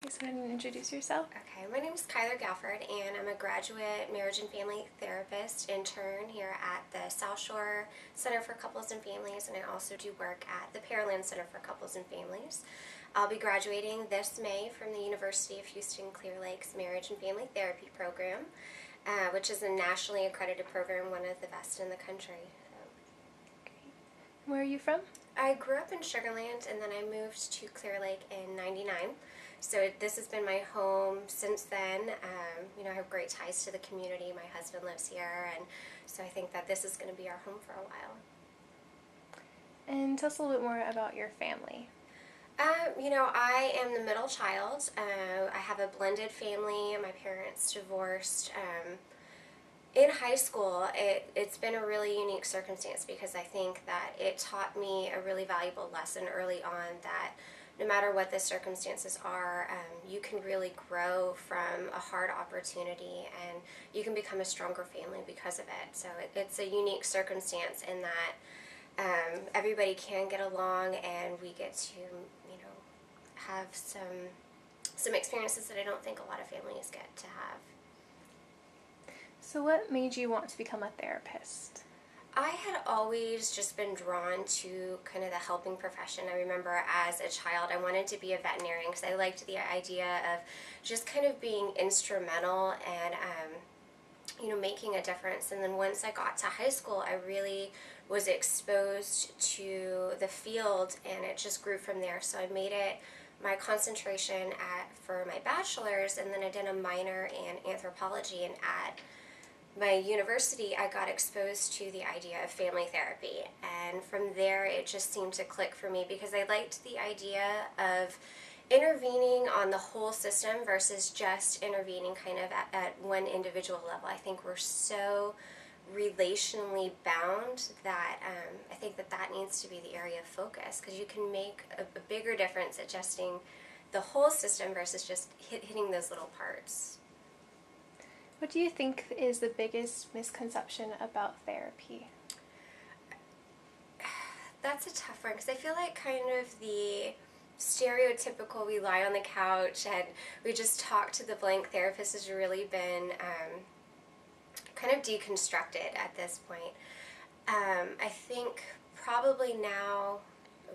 Please go ahead and introduce yourself. Okay, my name is Kyler Galford, and I'm a graduate marriage and family therapist intern here at the South Shore Center for Couples and Families, and I also do work at the Pearland Center for Couples and Families. I'll be graduating this May from the University of Houston Clear Lake's Marriage and Family Therapy program, which is a nationally accredited program, one of the best in the country. Where are you from? I grew up in Sugarland, and then I moved to Clear Lake in '99. So this has been my home since then. I have great ties to the community. My husband lives here, and so I think that this is going to be our home for a while. And tell us a little bit more about your family. I am the middle child. I have a blended family. My parents divorced. In high school, it's been a really unique circumstance because I think that it taught me a really valuable lesson early on that no matter what the circumstances are, you can really grow from a hard opportunity and you can become a stronger family because of it. So it's a unique circumstance in that everybody can get along and we get to, have some experiences that I don't think a lot of families get to have. So what made you want to become a therapist? I had always just been drawn to kind of the helping profession. I remember as a child I wanted to be a veterinarian because I liked the idea of just kind of being instrumental and making a difference. And then once I got to high school, I really was exposed to the field and it just grew from there. So I made it my concentration for my bachelor's, and then I did a minor in anthropology, and at my university, I got exposed to the idea of family therapy, and from there it just seemed to click for me because I liked the idea of intervening on the whole system versus just intervening kind of at one individual level. I think we're so relationally bound that I think that needs to be the area of focus because you can make a bigger difference adjusting the whole system versus just hitting those little parts. What do you think is the biggest misconception about therapy? That's a tough one because I feel like kind of the stereotypical we lie on the couch and we just talk to the blank therapist has really been kind of deconstructed at this point. I think probably now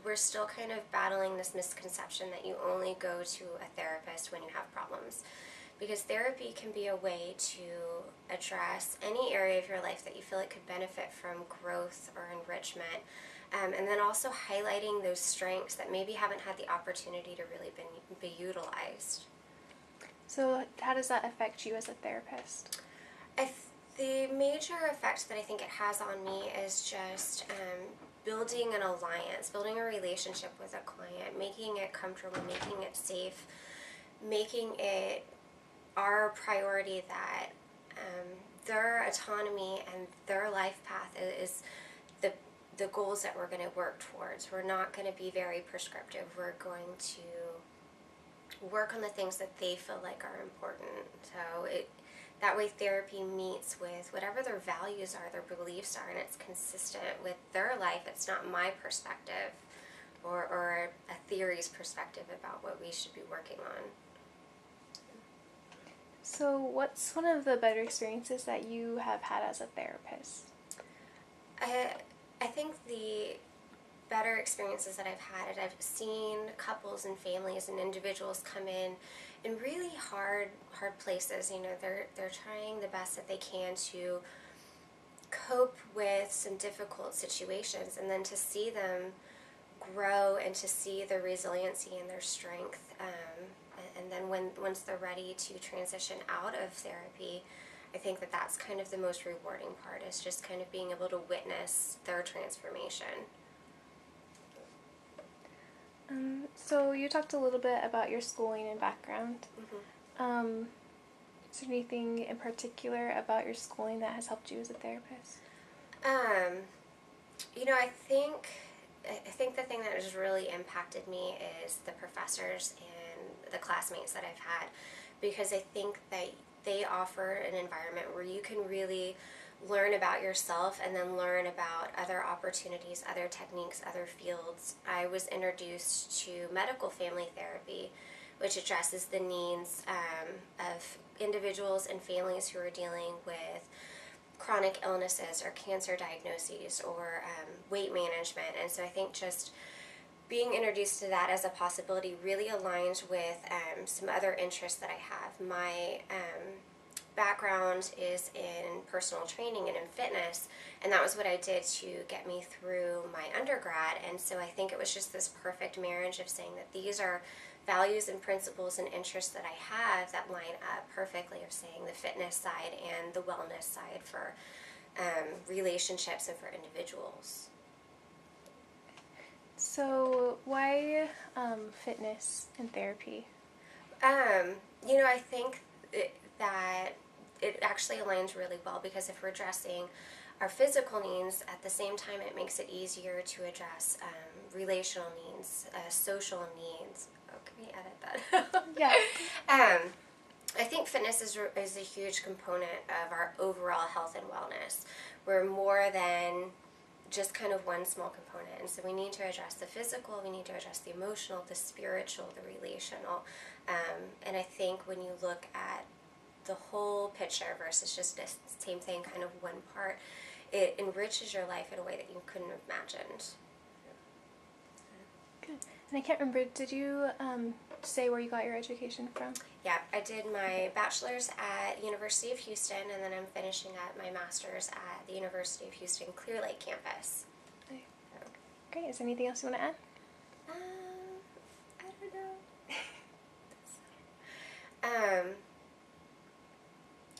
we're still kind of battling this misconception that you only go to a therapist when you have problems. Because therapy can be a way to address any area of your life that you feel like could benefit from growth or enrichment. And then also highlighting those strengths that maybe haven't had the opportunity to really be utilized. So how does that affect you as a therapist? The major effect that I think it has on me is just building an alliance, building a relationship with a client, making it comfortable, making it safe, making it our priority that their autonomy and their life path is the goals that we're going to work towards. We're not going to be very prescriptive. We're going to work on the things that they feel like are important. So that way therapy meets with whatever their values are, their beliefs are, and it's consistent with their life. It's not my perspective or a theory's perspective about what we should be working on. So what's one of the better experiences that you have had as a therapist? I think the better experiences that I've had, I've seen couples and families and individuals come in really hard places. They're trying the best that they can to cope with some difficult situations, and then to see them grow and to see their resiliency and their strength. And then once they're ready to transition out of therapy, I think that's kind of the most rewarding part, is just kind of being able to witness their transformation. So you talked a little bit about your schooling and background. Mm-hmm. Is there anything in particular about your schooling that has helped you as a therapist? I think the thing that has really impacted me is the professors and the classmates that I've had, because I think that they offer an environment where you can really learn about yourself and then learn about other opportunities, other techniques, other fields. I was introduced to medical family therapy which addresses the needs of individuals and families who are dealing with chronic illnesses or cancer diagnoses or weight management. And so I think just being introduced to that as a possibility really aligns with some other interests that I have. My background is in personal training and in fitness, and that was what I did to get me through my undergrad. And so I think it was just this perfect marriage of saying that these are values and principles and interests that I have that line up perfectly, of saying the fitness side and the wellness side for relationships and for individuals. So why fitness and therapy? I think that it actually aligns really well, because if we're addressing our physical needs, at the same time it makes it easier to address relational needs, social needs. Oh, can we edit that? Yeah. I think fitness is a huge component of our overall health and wellness. We're more than just kind of one small component, and so we need to address the physical, we need to address the emotional, the spiritual, the relational, and I think when you look at the whole picture versus just the same thing, kind of one part, it enriches your life in a way that you couldn't have imagined. Good. And I can't remember, did you say where you got your education from? Yeah, I did my bachelor's at University of Houston, and then I'm finishing up my master's at the University of Houston Clear Lake campus. Okay. Great. Is there anything else you want to add? I don't know.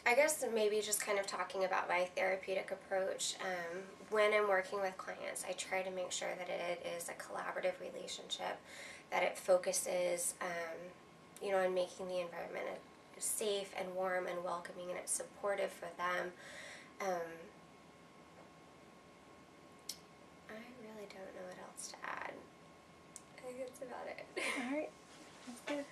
I guess maybe just kind of talking about my therapeutic approach. When I'm working with clients, I try to make sure that it is a collaborative relationship, that it focuses, on making the environment safe and warm and welcoming, and it's supportive for them. I really don't know what else to add. I think that's about it. All right. That's good.